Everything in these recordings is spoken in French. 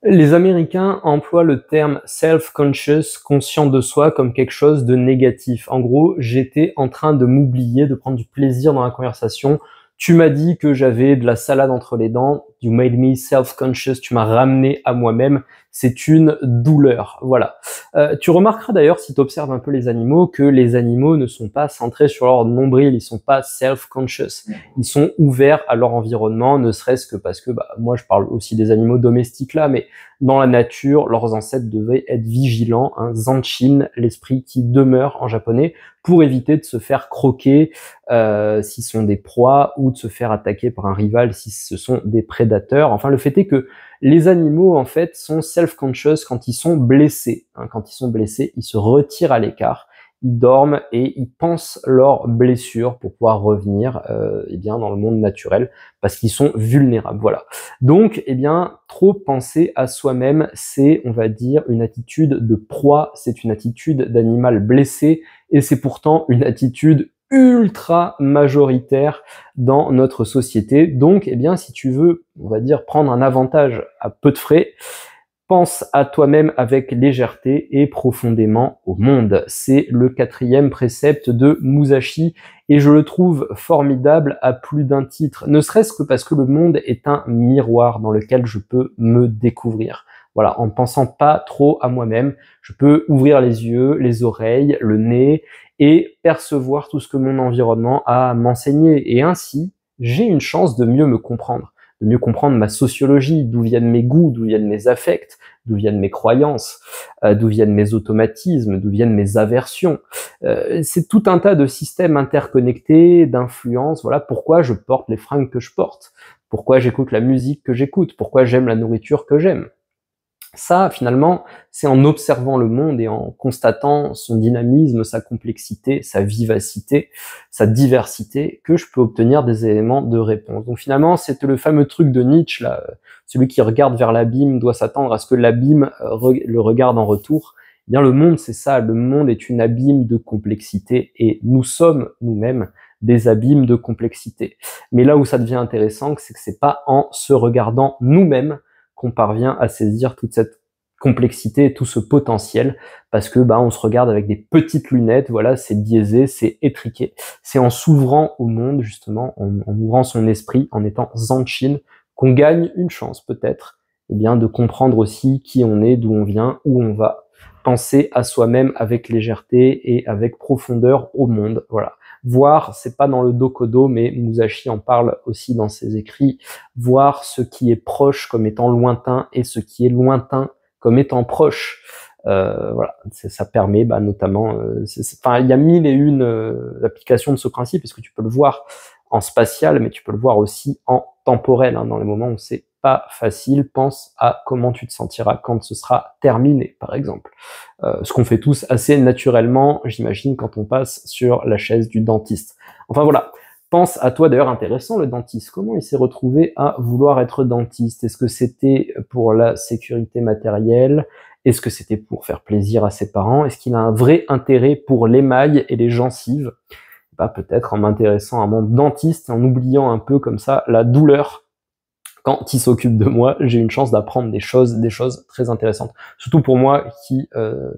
Les Américains emploient le terme self-conscious, conscient de soi, comme quelque chose de négatif. En gros, j'étais en train de m'oublier, de prendre du plaisir dans la conversation. Tu m'as dit que j'avais de la salade entre les dents. You made me self-conscious. Tu m'as ramené à moi-même. C'est une douleur. Voilà. Tu remarqueras d'ailleurs, si tu observes un peu les animaux, que les animaux ne sont pas centrés sur leur nombril. Ils sont pas self-conscious. Ils sont ouverts à leur environnement, ne serait-ce que parce que, moi je parle aussi des animaux domestiques là, mais dans la nature, leurs ancêtres devaient être vigilants, hein, zanchin, l'esprit qui demeure en japonais, pour éviter de se faire croquer s'ils sont des proies ou de se faire attaquer par un rival si ce sont des prédateurs. Enfin, le fait est que les animaux, en fait, sont self-conscious quand ils sont blessés. Hein, quand ils sont blessés, ils se retirent à l'écart, ils dorment et ils pensent leurs blessures pour pouvoir revenir eh bien, dans le monde naturel parce qu'ils sont vulnérables. Voilà. Donc, eh bien, trop penser à soi-même, c'est, on va dire, une attitude de proie, c'est une attitude d'animal blessé et c'est pourtant une attitude ultra majoritaire dans notre société. Donc, eh bien, si tu veux, on va dire, prendre un avantage à peu de frais, pense à toi-même avec légèreté et profondément au monde. C'est le 4e précepte de Musashi et je le trouve formidable à plus d'un titre, ne serait-ce que parce que le monde est un miroir dans lequel je peux me découvrir. Voilà, en ne pensant pas trop à moi-même, je peux ouvrir les yeux, les oreilles, le nez et percevoir tout ce que mon environnement a à m'enseigner. Et ainsi, j'ai une chance de mieux me comprendre, de mieux comprendre ma sociologie, d'où viennent mes goûts, d'où viennent mes affects, d'où viennent mes croyances, d'où viennent mes automatismes, d'où viennent mes aversions. C'est tout un tas de systèmes interconnectés, d'influences. Voilà pourquoi je porte les fringues que je porte, pourquoi j'écoute la musique que j'écoute, pourquoi j'aime la nourriture que j'aime. Ça, finalement, c'est en observant le monde et en constatant son dynamisme, sa complexité, sa vivacité, sa diversité, que je peux obtenir des éléments de réponse. Donc finalement, c'est le fameux truc de Nietzsche, là, celui qui regarde vers l'abîme doit s'attendre à ce que l'abîme le regarde en retour. Eh bien, le monde, c'est ça, le monde est une abîme de complexité et nous sommes nous-mêmes des abîmes de complexité. Mais là où ça devient intéressant, c'est que c'est pas en se regardant nous-mêmes qu'on parvient à saisir toute cette complexité et tout ce potentiel, parce que on se regarde avec des petites lunettes, voilà, c'est biaisé, c'est étriqué. C'est en s'ouvrant au monde, justement, en ouvrant son esprit, en étant zanchin, qu'on gagne une chance, peut-être, eh bien, de comprendre aussi qui on est, d'où on vient, où on va. Penser à soi-même avec légèreté et avec profondeur au monde, voilà. Voir, c'est pas dans le Dokodo, mais Musashi en parle aussi dans ses écrits, voir ce qui est proche comme étant lointain et ce qui est lointain comme étant proche. Voilà, ça permet notamment, enfin, il y a mille et une applications de ce principe, parce que tu peux le voir en spatial, mais tu peux le voir aussi en temporel, hein, dans les moments où c'est pas facile. Pense à comment tu te sentiras quand ce sera terminé, par exemple. Ce qu'on fait tous assez naturellement, j'imagine, quand on passe sur la chaise du dentiste. Enfin voilà, pense à toi. D'ailleurs, intéressant, le dentiste. Comment il s'est retrouvé à vouloir être dentiste? Est-ce que c'était pour la sécurité matérielle? Est-ce que c'était pour faire plaisir à ses parents? Est-ce qu'il a un vrai intérêt pour l'émail et les gencives? Peut-être en m'intéressant à mon dentiste, en oubliant un peu comme ça la douleur. Quand il s'occupe de moi, j'ai une chance d'apprendre des choses très intéressantes. Surtout pour moi qui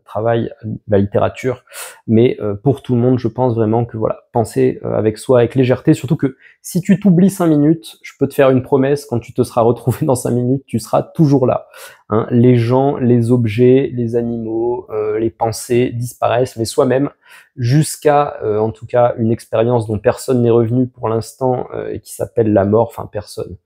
travaille la littérature, mais pour tout le monde, je pense vraiment que voilà, penser avec soi, avec légèreté, surtout que si tu t'oublies 5 minutes, je peux te faire une promesse, quand tu te seras retrouvé dans 5 minutes, tu seras toujours là. Hein, les gens, les objets, les animaux, les pensées disparaissent, mais soi-même, jusqu'à en tout cas une expérience dont personne n'est revenu pour l'instant et qui s'appelle la mort, enfin personne.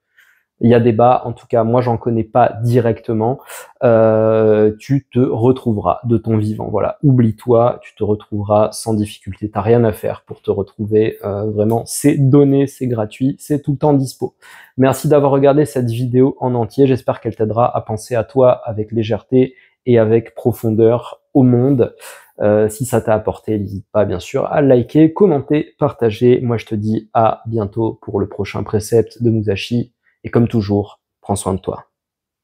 Il y a débat, en tout cas moi j'en connais pas directement, tu te retrouveras de ton vivant, voilà, oublie-toi, tu te retrouveras sans difficulté, t'as rien à faire pour te retrouver, vraiment, c'est donné, c'est gratuit, c'est tout le temps dispo. Merci d'avoir regardé cette vidéo en entier, j'espère qu'elle t'aidera à penser à toi avec légèreté et avec profondeur au monde. Si ça t'a apporté, n'hésite pas bien sûr à liker, commenter, partager. Moi je te dis à bientôt pour le prochain précepte de Musashi. Et comme toujours, prends soin de toi.